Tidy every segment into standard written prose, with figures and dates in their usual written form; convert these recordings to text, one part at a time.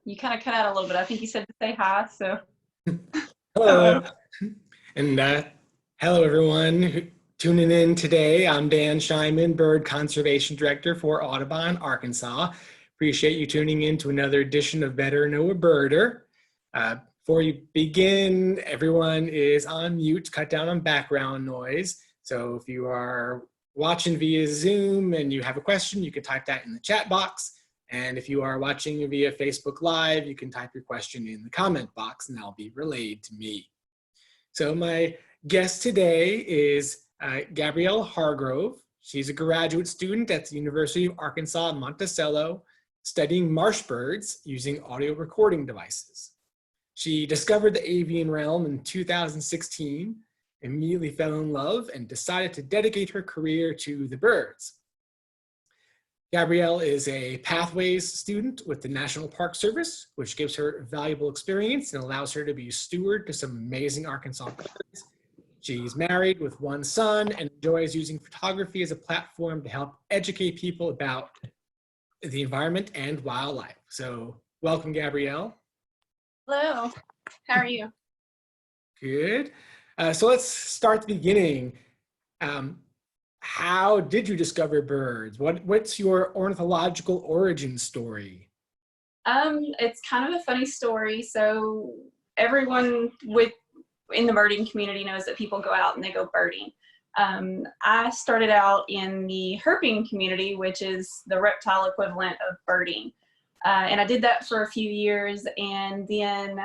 You kind of cut out a little bit. I think you said to say hi, so. Hello, Uh-oh. and hello everyone tuning in today. I'm Dan Scheinman, Bird Conservation Director for Audubon, Arkansas. Appreciate you tuning in to another edition of Better Know a Birder. Before you begin, everyone is on mute, cut down on background noise. So if you are watching via Zoom and you have a question, you can type that in the chat box. And if you are watching via Facebook Live, you can type your question in the comment box and that'll be relayed to me. So my guest today is Gabrielle Hargrove. She's a graduate student at the University of Arkansas, Monticello, studying marsh birds using audio recording devices. She discovered the avian realm in 2016, immediately fell in love, and decided to dedicate her career to the birds. Gabrielle is a Pathways student with the National Park Service, which gives her valuable experience and allows her to be a steward to some amazing Arkansas birds. She's married with one son and enjoys using photography as a platform to help educate people about the environment and wildlife. So welcome, Gabrielle. Hello. How are you? Good. So let's start the beginning. How did you discover birds? What's your ornithological origin story? It's kind of a funny story. So everyone in the birding community knows that people go out and they go birding. I started out in the herping community, which is the reptile equivalent of birding. And I did that for a few years. And then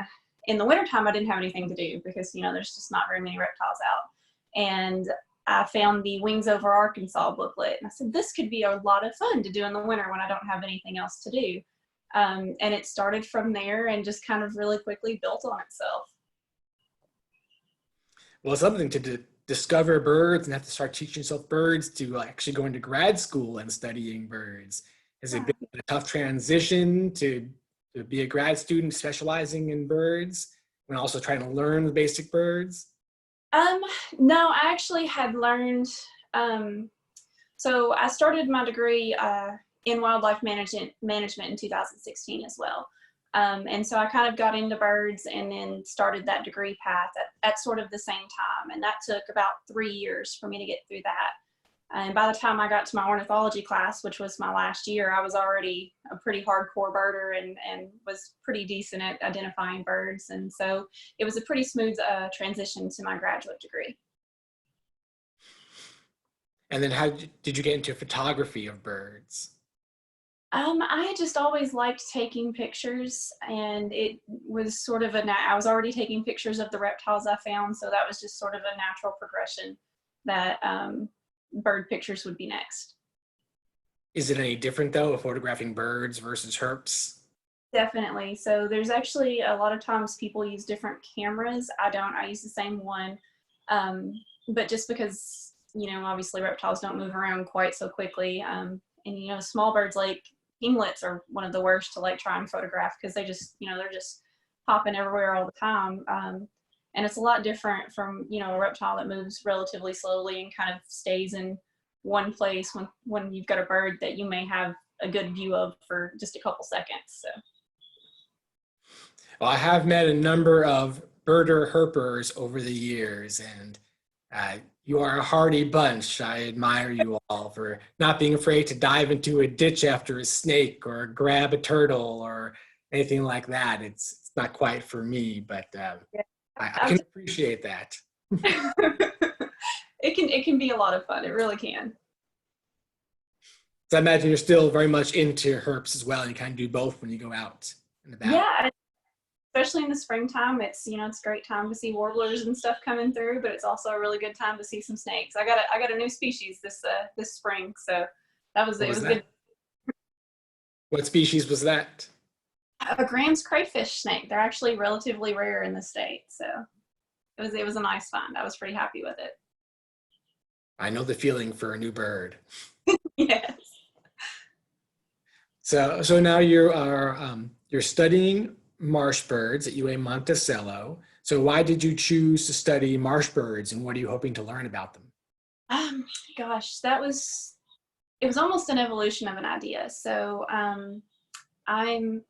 in the wintertime, I didn't have anything to do because, there's just not very many reptiles out. And I found the Wings Over Arkansas booklet. And I said, this could be a lot of fun to do in the winter when I don't have anything else to do. And it started from there and just kind of really quickly built on itself. Well, something to discover birds and have to start teaching yourself birds to actually go into grad school and studying birds. Has it been a tough transition to be a grad student specializing in birds and also trying to learn the basic birds? No, I actually had learned, so I started my degree in wildlife management in 2016 as well. And so I kind of got into birds and then started that degree path at sort of the same time. And that took about 3 years for me to get through that. And by the time I got to my ornithology class, which was my last year, I was already a pretty hardcore birder and was pretty decent at identifying birds. And so it was a pretty smooth transition to my graduate degree. And then how did you get into photography of birds? I just always liked taking pictures, and it was sort of I was already taking pictures of the reptiles I found, so that was just sort of a natural progression that bird pictures would be next. Is it any different though of photographing birds versus herps? Definitely. So there's actually a lot of times people use different cameras. I don't. I use the same one, but just because obviously reptiles don't move around quite so quickly, and small birds like kinglets are one of the worst to try and photograph because they just they're just hopping everywhere all the time. And it's a lot different from, a reptile that moves relatively slowly and kind of stays in one place when you've got a bird that you may have a good view of for just a couple seconds. So. Well, I have met a number of birder herpers over the years, and you are a hardy bunch. I admire you all for not being afraid to dive into a ditch after a snake or grab a turtle or anything like that. It's not quite for me, but I can appreciate that. It can be a lot of fun. It really can. So I imagine you're still very much into herps as well. You kind of do both when you go out and about. Yeah, especially in the springtime. It's it's a great time to see warblers and stuff coming through, but it's also a really good time to see some snakes. I got a new species this spring, so it was good. What species was that? A Graham's crayfish snake. They're actually relatively rare in the state, so it was a nice find. I was pretty happy with it. I know the feeling for a new bird. Yes. So now you're studying marsh birds at UA Monticello. So why did you choose to study marsh birds, and what are you hoping to learn about them? Gosh, it was almost an evolution of an idea. So I'm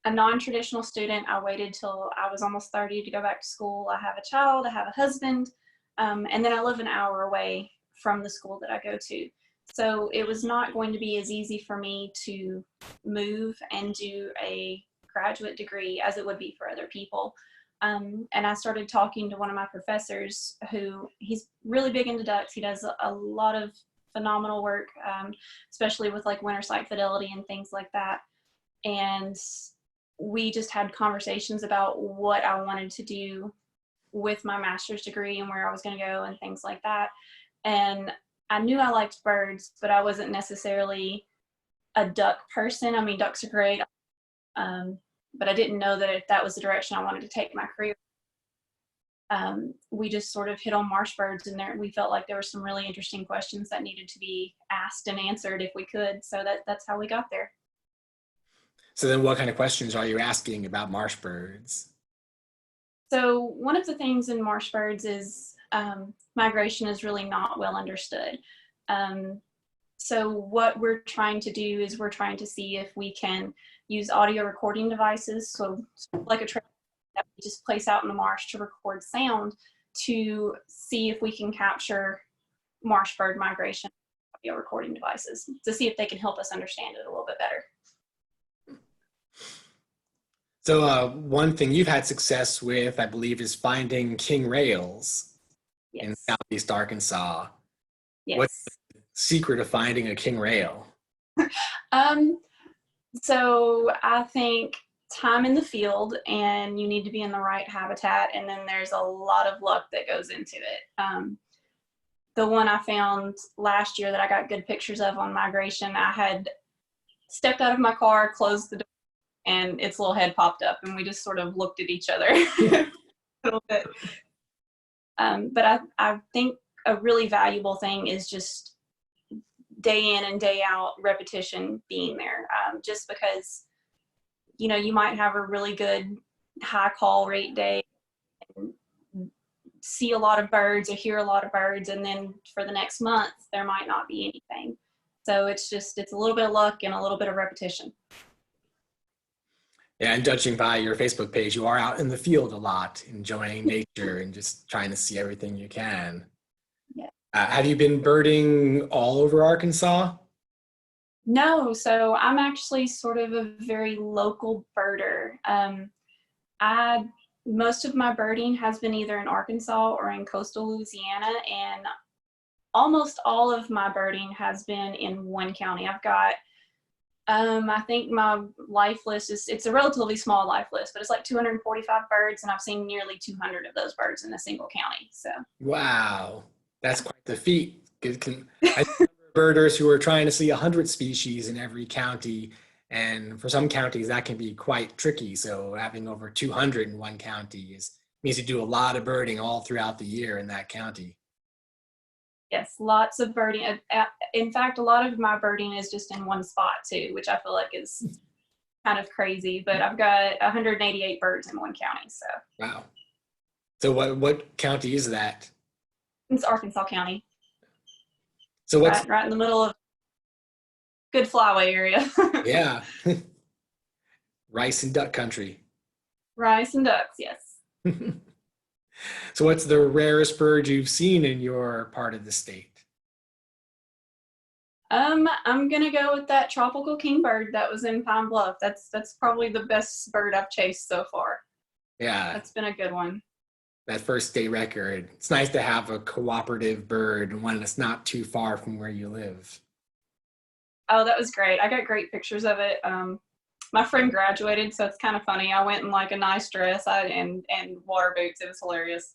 a non-traditional student. I waited till I was almost 30 to go back to school. I have a child, I have a husband, and then I live an hour away from the school that I go to. So it was not going to be as easy for me to move and do a graduate degree as it would be for other people. And I started talking to one of my professors who, he's really big into ducks. He does a lot of phenomenal work, especially with like winter site fidelity and things like that. And we just had conversations about what I wanted to do with my master's degree and where I was going to go and things like that. And I knew I liked birds, but I wasn't necessarily a duck person. I mean, ducks are great, but I didn't know that that was the direction I wanted to take my career. We just sort of hit on marsh birds, and there we felt like there were some really interesting questions that needed to be asked and answered if we could. So that's how we got there. So then what kind of questions are you asking about marsh birds? So one of the things in marsh birds is migration is really not well understood. So what we're trying to do is we're trying to see if we can use audio recording devices, so like a trail that we just place out in the marsh to record sound, to see if we can capture marsh bird migration audio recording devices, to see if they can help us understand it a little bit better. So one thing you've had success with, I believe, is finding king rails in Southeast Arkansas. Yes. What's the secret of finding a king rail? So I think time in the field, and you need to be in the right habitat, and then there's a lot of luck that goes into it. The one I found last year that I got good pictures of on migration, I had stepped out of my car, closed the door, and its little head popped up, and we just sort of looked at each other a little bit. But I think a really valuable thing is just day in and day out repetition being there, just because, you know, you might have a really good high call rate day and see a lot of birds or hear a lot of birds, and then for the next month there might not be anything. So it's a little bit of luck and a little bit of repetition. Yeah, and judging by your Facebook page, you are out in the field a lot, enjoying nature and just trying to see everything you can. Yeah. Have you been birding all over Arkansas? No, so I'm actually sort of a very local birder. Most of my birding has been either in Arkansas or in coastal Louisiana, and almost all of my birding has been in one county. I've got, I think my life list it's a relatively small life list, but it's like 245 birds, and I've seen nearly 200 of those birds in a single county. So. Wow, that's quite the feat. I remember birders who are trying to see 100 species in every county, and for some counties that can be quite tricky. So having over 200 in one county means you do a lot of birding all throughout the year in that county. Yes, lots of birding. In fact, a lot of my birding is just in one spot too, which I feel like is kind of crazy, but I've got 188 birds in one county. So. Wow. So what county is that? It's Arkansas County. So what's right in the middle of good flyway area. Yeah. Rice and duck country. Rice and ducks, yes. So what's the rarest bird you've seen in your part of the state? I'm gonna go with that tropical kingbird that was in Pine Bluff. That's probably the best bird I've chased so far. Yeah. That's been a good one. That first state record. It's nice to have a cooperative bird and one that's not too far from where you live. Oh, that was great. I got great pictures of it. My friend graduated, so it's kind of funny. I went in like a nice dress and water boots. It was hilarious.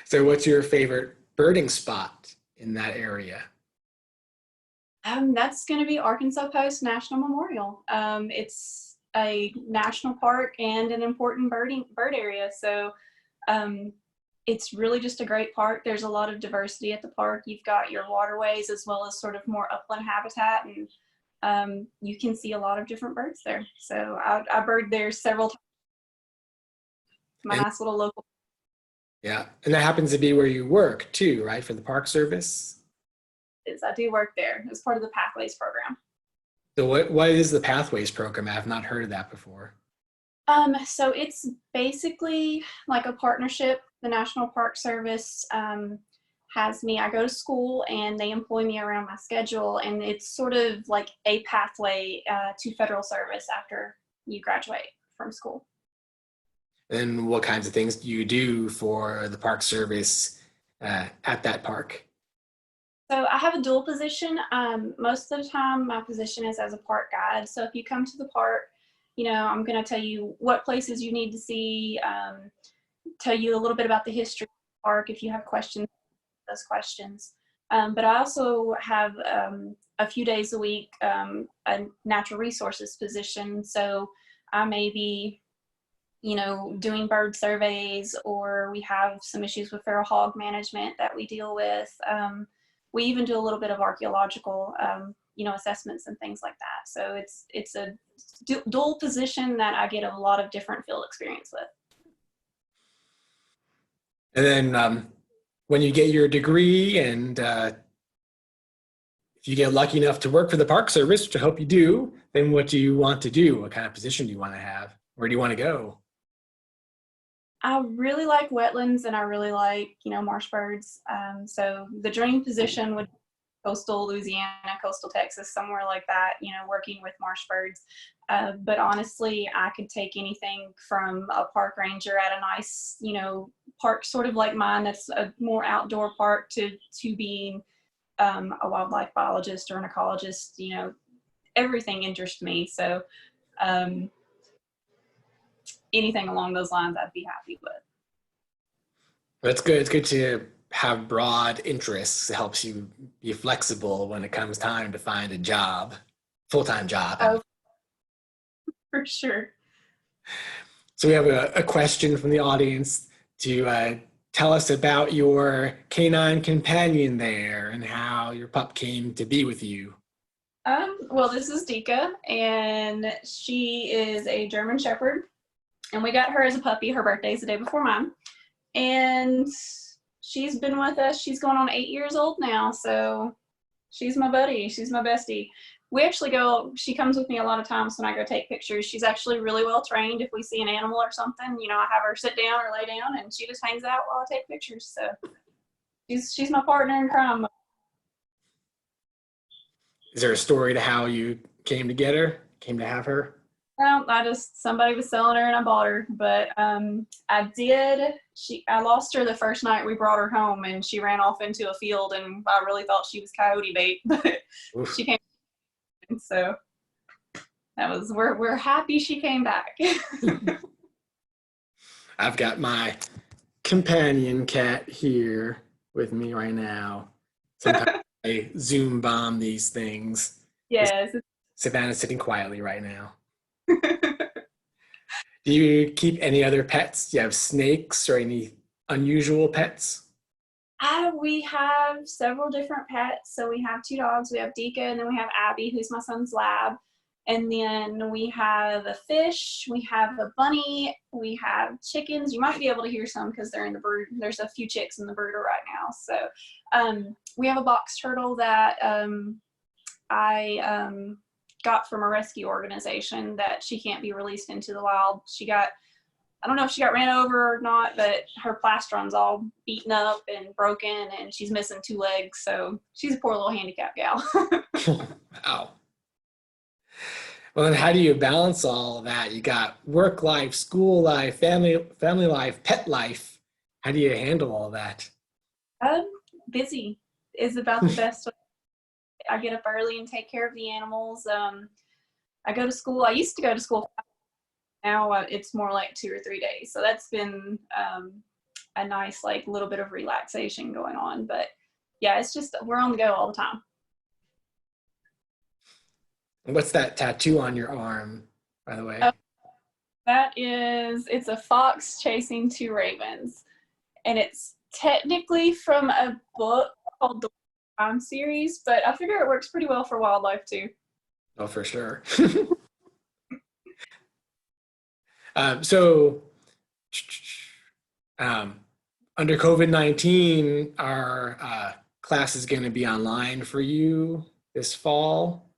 So what's your favorite birding spot in that area? That's going to be Arkansas Post National Memorial. It's a national park and an important bird area. So it's really just a great park. There's a lot of diversity at the park. You've got your waterways as well as sort of more upland habitat, and you can see a lot of different birds there. So I bird there several times. My nice little local. Yeah, and that happens to be where you work too, right? For the Park Service? I do work there as part of the Pathways program. So what is the Pathways program? I have not heard of that before. So it's basically like a partnership. The National Park Service has me. I go to school and they employ me around my schedule, and it's sort of like a pathway to federal service after you graduate from school. And what kinds of things do you do for the Park Service at that park? So I have a dual position. Most of the time, my position is as a park guide. So if you come to the park, I'm going to tell you what places you need to see, tell you a little bit about the history of the park if you have questions, those questions. But I also have a few days a week a natural resources position. So I may be, doing bird surveys, or we have some issues with feral hog management that we deal with. We even do a little bit of archaeological, assessments and things like that. So it's a dual position that I get a lot of different field experience with. And then when you get your degree and if you get lucky enough to work for the Park Service, which I hope you do, then what do you want to do? What kind of position do you want to have? Where do you want to go? I really like wetlands and I really like, marsh birds. So the dream position would be coastal Louisiana, coastal Texas, somewhere like that, working with marsh birds. But honestly, I could take anything from a park ranger at a nice, park sort of like mine that's a more outdoor park to being a wildlife biologist or an ecologist. Everything interests me. So anything along those lines, I'd be happy with. That's good. It's good to have broad interests. It helps you be flexible when it comes time to find a job, full-time job. Oh, for sure. So we have a question from the audience to tell us about your canine companion there and how your pup came to be with you. Well, this is Dika, and she is a German Shepherd, and we got her as a puppy. Her birthday's the day before mine, and she's been with us. She's going on 8 years old now, so she's my buddy. She's my bestie. We actually she comes with me a lot of times when I go take pictures. She's actually really well trained. If we see an animal or something, I have her sit down or lay down, and she just hangs out while I take pictures. So she's my partner in crime. Is there a story to how you came to get her, came to have her? Well, somebody was selling her and I bought her, but I lost her the first night we brought her home, and she ran off into a field, and I really thought she was coyote bait, but Oof. She came, so we're happy she came back. I've got my companion cat here with me right now. Sometimes I Zoom bomb these things. Yes. Savannah's sitting quietly right now. Do you keep any other pets? Do you have snakes or any unusual pets? We have several different pets. So we have 2 dogs. We have Dika, and then we have Abby, who's my son's lab. And then we have a fish. We have a bunny. We have chickens. You might be able to hear some because they're in the brood. There's a few chicks in the brooder right now. So we have a box turtle that I got from a rescue organization that she can't be released into the wild. I don't know if she got ran over or not, but her plastron's all beaten up and broken, and she's missing 2 legs. So she's a poor little handicapped gal. Wow. Well, then how do you balance all of that? You got work life, school life, family life, pet life. How do you handle all that? Busy is about the best way. I get up early and take care of the animals. I go to school. I used to go to school. Now it's more like 2 or 3 days. So that's been a nice, little bit of relaxation going on. But yeah, it's just, we're on the go all the time. What's that tattoo on your arm, by the way? It's a fox chasing 2 ravens. And it's technically from a book called the Time series, but I figure it works pretty well for wildlife too. Oh, for sure. So under COVID-19, our class is going to be online for you this fall.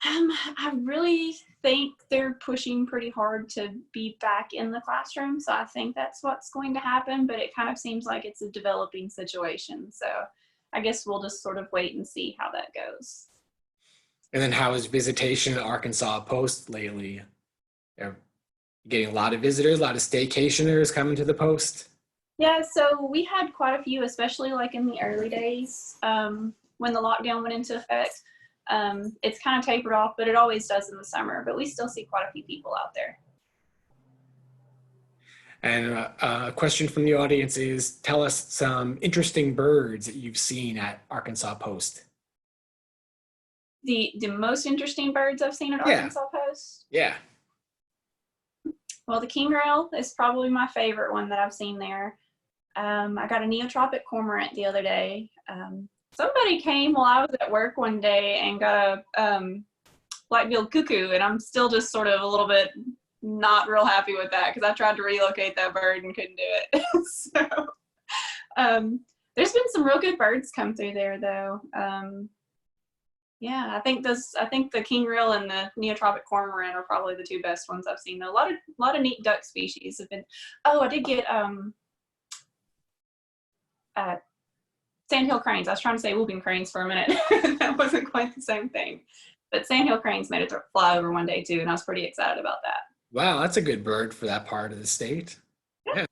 I really think they're pushing pretty hard to be back in the classroom. So I think that's what's going to happen, but it kind of seems like it's a developing situation. So I guess we'll just sort of wait and see how that goes. And then how is visitation at Arkansas Post lately? Are you getting a lot of visitors, a lot of staycationers coming to the post? Yeah, so we had quite a few, especially like in the early days when the lockdown went into effect. It's kind of tapered off, but it always does in the summer. But we still see quite a few people out there. And a question from the audience is, tell us some interesting birds that you've seen at Arkansas Post. The most interesting birds I've seen at Arkansas Post? Yeah. Well, the king rail is probably my favorite one that I've seen there. I got a neotropic cormorant the other day. Somebody came while I was at work one day and got a black-billed cuckoo, and I'm still just sort of a little bit not real happy with that because I tried to relocate that bird and couldn't do it. So there's been some real good birds come through there, though. Yeah, I think the king rail and the neotropic cormorant are probably the two best ones I've seen. Though. A lot of neat duck species have been. Oh, I did get sandhill cranes. I was trying to say whooping cranes for a minute. That wasn't quite the same thing. But sandhill cranes made it to fly over one day too, and I was pretty excited about that. Wow, that's a good bird for that part of the state. Yeah.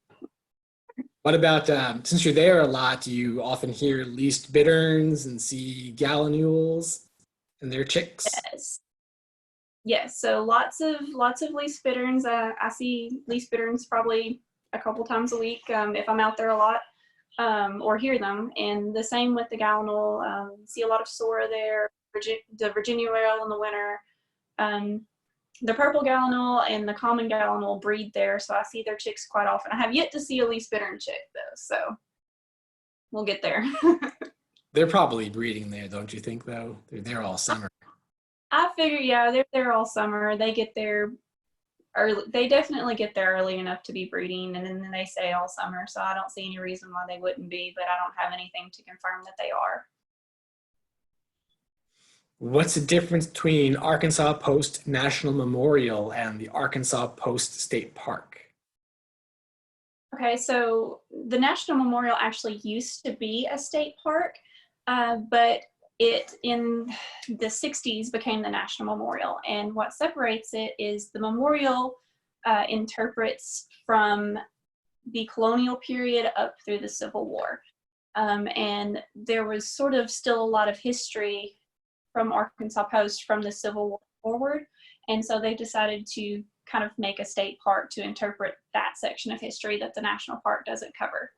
What about, since you're there a lot, do you often hear least bitterns and see gallinules and their chicks? Yes. Yes, so lots of least bitterns. I see least bitterns probably a couple times a week if I'm out there a lot. Or hear them, and the same with the gallinule. See a lot of sora there, the Virginia rail in the winter. The purple gallinule and the common gallinule breed there, so I see their chicks quite often. I have yet to see a least bittern chick though, so we'll get there. They're probably breeding there, don't you think, though? They're there all summer. I figure, yeah, they're there all summer. They get there early. They definitely get there early enough to be breeding, and then they stay all summer. So I don't see any reason why they wouldn't be, but I don't have anything to confirm that they are. What's the difference between Arkansas Post National Memorial and the Arkansas Post State Park? Okay, so the National Memorial actually used to be a state park, but it in the 60s became the National Memorial. And what separates it is the memorial interprets from the colonial period up through the Civil War. And there was sort of still a lot of history from Arkansas Post from the Civil War forward. And so they decided to kind of make a state park to interpret that section of history that the national park doesn't cover.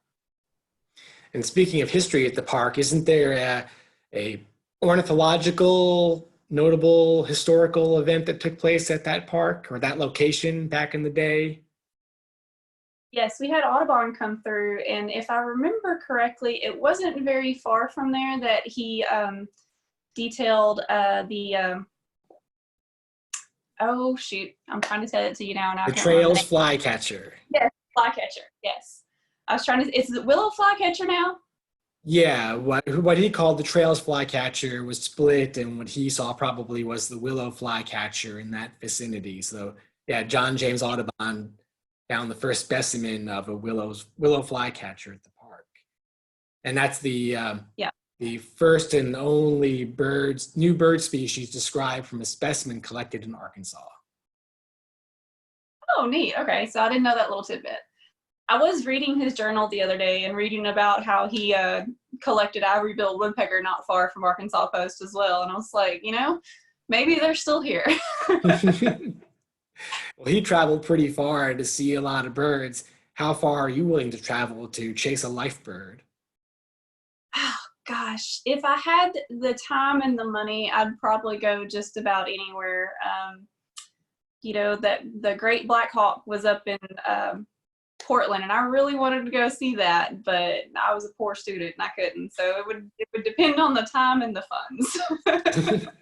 And speaking of history at the park, isn't there a ornithological, notable historical event that took place at that park or that location back in the day? Yes, we had Audubon come through, and if I remember correctly, it wasn't very far from there that he detailed oh shoot, I'm trying to tell it to you now. The Trails flycatcher. Yes, flycatcher, yes. I was trying to, is it willow flycatcher now? Yeah, what he called the Trails flycatcher was split, and what he saw probably was the willow flycatcher in that vicinity. So yeah, John James Audubon found the first specimen of a willow flycatcher at the park, and that's the first and only new bird species described from a specimen collected in Arkansas. Oh, neat. Okay, so I didn't know that little tidbit. I was reading his journal the other day and reading about how he collected ivory-billed woodpecker not far from Arkansas Post as well. And I was like, you know, maybe they're still here. Well, he traveled pretty far to see a lot of birds. How far are you willing to travel to chase a life bird? Oh, gosh, if I had the time and the money, I'd probably go just about anywhere. You know, that the Great Black Hawk was up in Portland, and I really wanted to go see that, but I was a poor student and I couldn't. So it would depend on the time and the funds.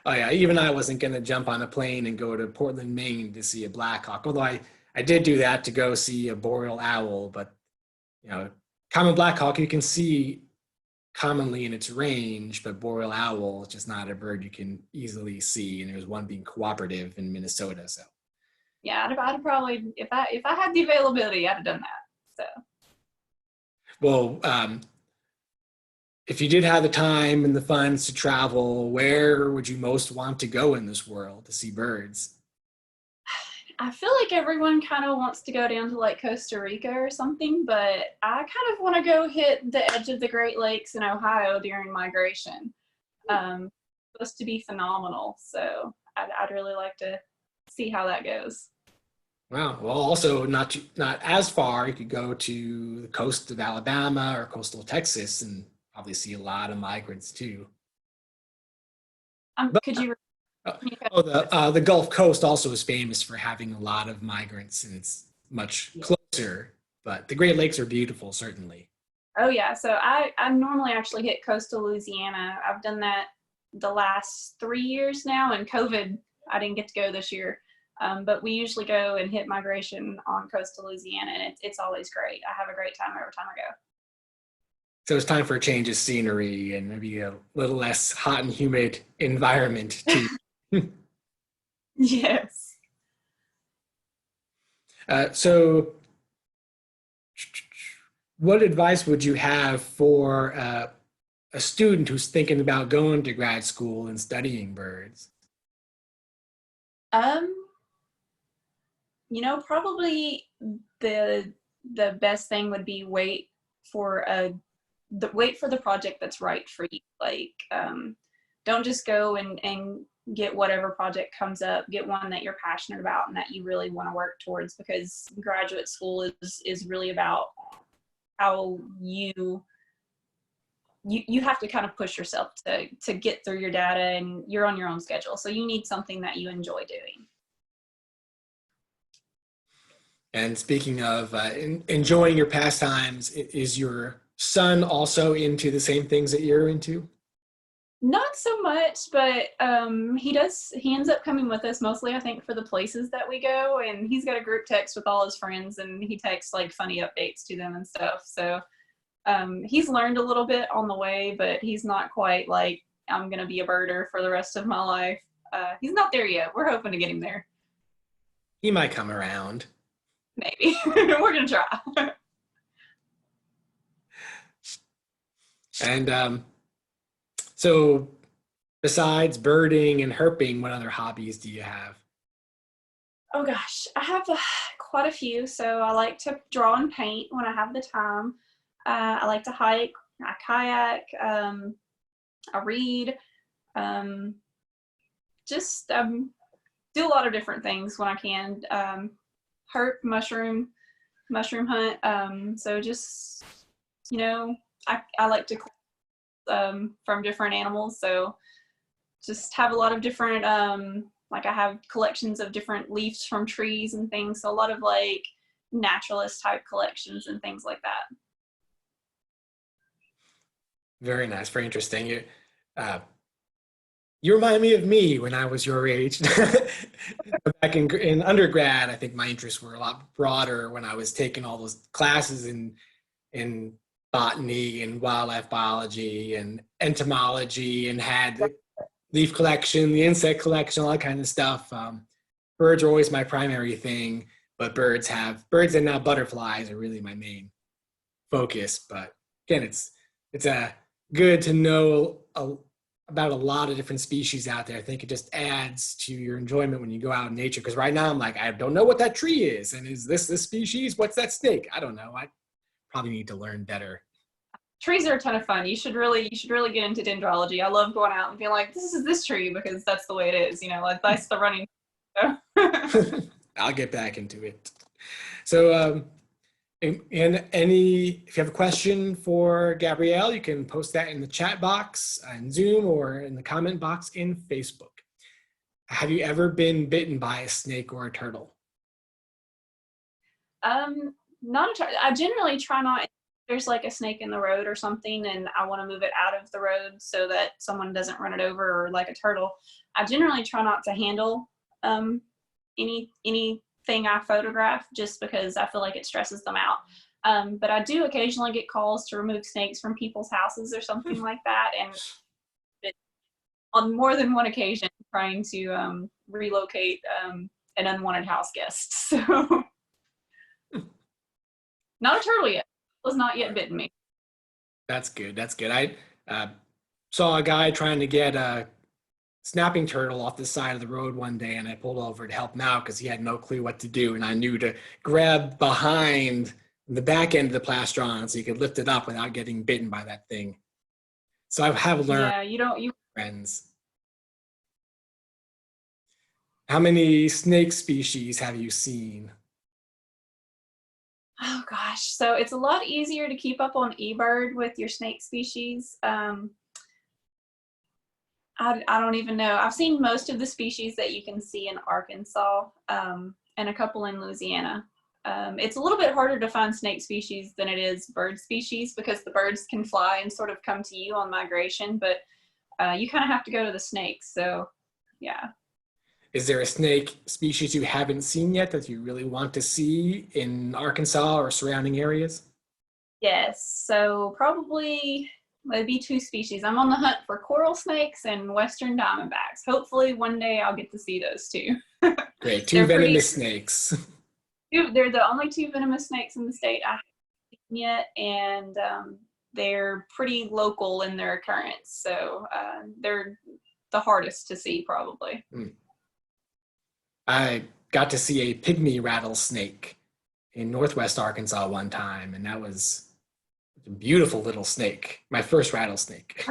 Oh yeah, even I wasn't going to jump on a plane and go to Portland, Maine to see a Black Hawk, although I did do that to go see a boreal owl. But you know, common Black Hawk you can see commonly in its range, but boreal owl is just not a bird you can easily see. And there's one being cooperative in Minnesota. So Yeah, I'd probably, if I had the availability, I'd have done that. So. well, if you did have the time and the funds to travel, where would you most want to go in this world to see birds? I feel like everyone kind of wants to go down to like Costa Rica or something, but I kind of want to go hit the edge of the Great Lakes in Ohio during migration. Supposed to be phenomenal, so I'd really like to see how that goes. Wow. Well, also not as far. You could go to the coast of Alabama or coastal Texas and probably see a lot of migrants too. But, Could you? the Gulf Coast also is famous for having a lot of migrants, and it's much closer. But the Great Lakes are beautiful, certainly. Oh yeah, so I normally actually hit coastal Louisiana. I've done that the last 3 years now, and COVID, I didn't get to go this year. But we usually go and hit migration on coastal Louisiana, and it's always great. I have a great time every time I go. So it's time for a change of scenery and maybe a little less hot and humid environment too. Yes. So what advice would you have for a student who's thinking about going to grad school and studying birds? Probably the best thing would be wait for the project that's right for you. Like, don't just go and get whatever project comes up. Get one that you're passionate about and that you really want to work towards, because graduate school is really about how you have to kind of push yourself to get through your data, and you're on your own schedule. So you need something that you enjoy doing. And speaking of enjoying your pastimes, is your son also into the same things that you're into? Not so much, but he ends up coming with us mostly, I think, for the places that we go, and he's got a group text with all his friends, and he texts like funny updates to them and stuff. So he's learned a little bit on the way, but he's not quite like, I'm gonna be a birder for the rest of my life. He's not there yet. We're hoping to get him there. He might come around. Maybe. We're gonna try. And so besides birding and herping, what other hobbies do you have? Oh gosh, I have quite a few. So I like to draw and paint when I have the time. I like to hike, I kayak, I read, just do a lot of different things when I can. Herp, mushroom hunt. So just, I like to from different animals. So just have a lot of different, like I have collections of different leaves from trees and things. So a lot of like naturalist type collections and things like that. Very nice, very interesting. You remind me of me when I was your age. Back in undergrad, I think my interests were a lot broader when I was taking all those classes in botany and wildlife biology and entomology, and had the leaf collection, the insect collection, all that kind of stuff. Birds are always my primary thing, but birds and now butterflies are really my main focus. But again, it's good to know about a lot of different species out there. I think it just adds to your enjoyment when you go out in nature. Because right now I'm like, I don't know what that tree is, and is this species? What's that snake? I don't know. I probably need to learn better. Trees are a ton of fun. You should really get into dendrology. I love going out and being like, this is this tree, because that's the way it is. Like that's the running. I'll get back into it. So, and if you have a question for Gabrielle, you can post that in the chat box in Zoom or in the comment box in Facebook. Have you ever been bitten by a snake or a turtle? Not a turtle. I generally try not. If there's like a snake in the road or something, and I want to move it out of the road so that someone doesn't run it over, or like a turtle, I generally try not to handle anything I photograph, just because I feel like it stresses them out. But I do occasionally get calls to remove snakes from people's houses or something like that. And on more than one occasion, trying to relocate an unwanted house guest. So not a turtle yet. Was not yet bitten me. That's good. That's good. I saw a guy trying to get a snapping turtle off the side of the road one day, and I pulled over to help him out because he had no clue what to do, and I knew to grab behind the back end of the plastron so you could lift it up without getting bitten by that thing. So I have learned. Yeah, Friends. How many snake species have you seen? Oh gosh, so it's a lot easier to keep up on eBird with your snake species. I don't even know. I've seen most of the species that you can see in Arkansas, and a couple in Louisiana. It's a little bit harder to find snake species than it is bird species because the birds can fly and sort of come to you on migration, but you kind of have to go to the snakes. So yeah. Is there a snake species you haven't seen yet that you really want to see in Arkansas or surrounding areas? Yes, so probably there'd be two species. I'm on the hunt for coral snakes and western diamondbacks. Hopefully one day I'll get to see those two. Great, two venomous snakes. They're the only two venomous snakes in the state I haven't seen yet, and they're pretty local in their occurrence. So they're the hardest to see probably. I got to see a pygmy rattlesnake in Northwest Arkansas one time, and that was a beautiful little snake. My first rattlesnake.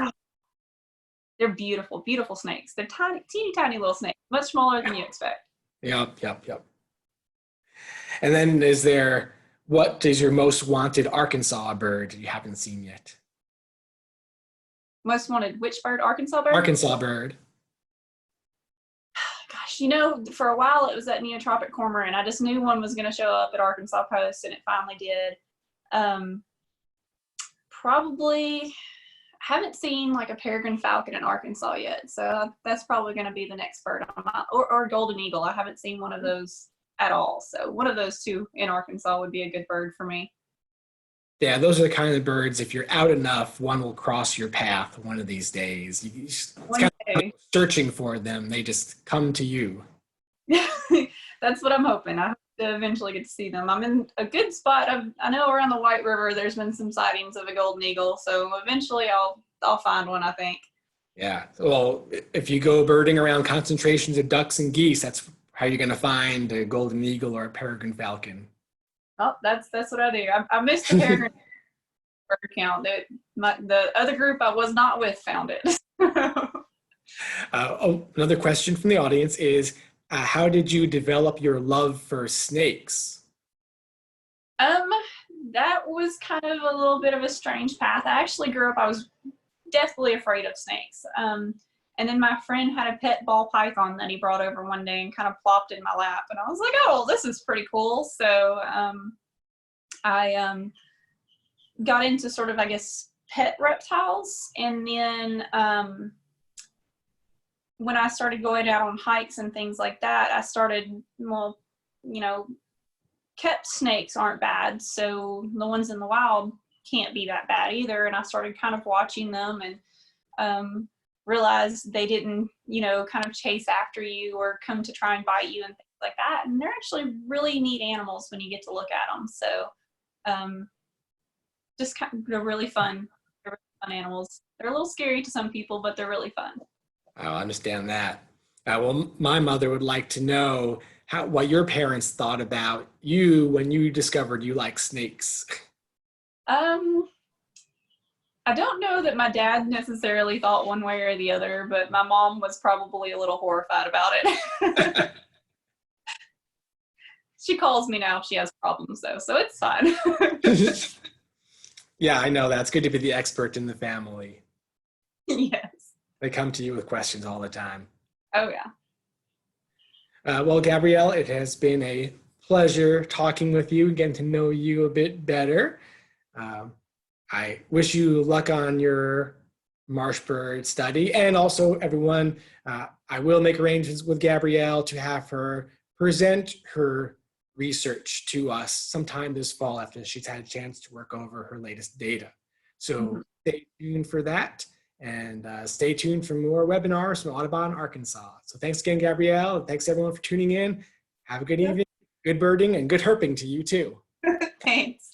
They're beautiful, beautiful snakes. They're tiny, teeny, tiny little snakes, much smaller than you expect. Yep. And then what is your most wanted Arkansas bird you haven't seen yet? Most wanted which bird? Arkansas bird? Arkansas bird. Gosh, for a while it was that neotropic cormorant. I just knew one was going to show up at Arkansas Post, and it finally did. Probably haven't seen like a peregrine falcon in Arkansas yet, so that's probably going to be the next bird on my, or golden eagle. I haven't seen one of those at all, so one of those two in Arkansas would be a good bird for me. Yeah, those are the kind of birds, if you're out enough, one will cross your path one of these days. It's kind of searching for them. They just come to you. That's what I'm hoping. I hope to eventually get to see them. I'm in a good spot. I know around the White River there's been some sightings of a golden eagle, so eventually I'll find one, I think. Yeah, well, if you go birding around concentrations of ducks and geese, that's how you're going to find a golden eagle or a peregrine falcon. Oh, that's what I do. I missed the peregrine bird count. The other group I was not with found it. Another question from the audience is, how did you develop your love for snakes? That was kind of a little bit of a strange path. I actually grew up, I was deathly afraid of snakes. And then my friend had a pet ball python that he brought over one day and kind of plopped in my lap. And I was like, oh, this is pretty cool. So I got into sort of, I guess, pet reptiles. And then when I started going out on hikes and things like that, I started, kept snakes aren't bad. So the ones in the wild can't be that bad either. And I started kind of watching them and realized they didn't, kind of chase after you or come to try and bite you and things like that. And they're actually really neat animals when you get to look at them. So just kind of, they're really fun. They're really fun animals. They're a little scary to some people, but they're really fun. I understand that. Well, my mother would like to know what your parents thought about you when you discovered you like snakes. I don't know that my dad necessarily thought one way or the other, but my mom was probably a little horrified about it. She calls me now if she has problems though, so it's fine. Yeah, I know. That's good to be the expert in the family. Yes. They come to you with questions all the time. Oh, yeah. Well, Gabrielle, it has been a pleasure talking with you, getting to know you a bit better. I wish you luck on your marsh bird study. And also, everyone, I will make arrangements with Gabrielle to have her present her research to us sometime this fall after she's had a chance to work over her latest data. So stay tuned for that, and stay tuned for more webinars from Audubon, Arkansas. So thanks again, Gabrielle, and thanks everyone for tuning in. Have a good evening, good birding, and good herping to you too. Thanks.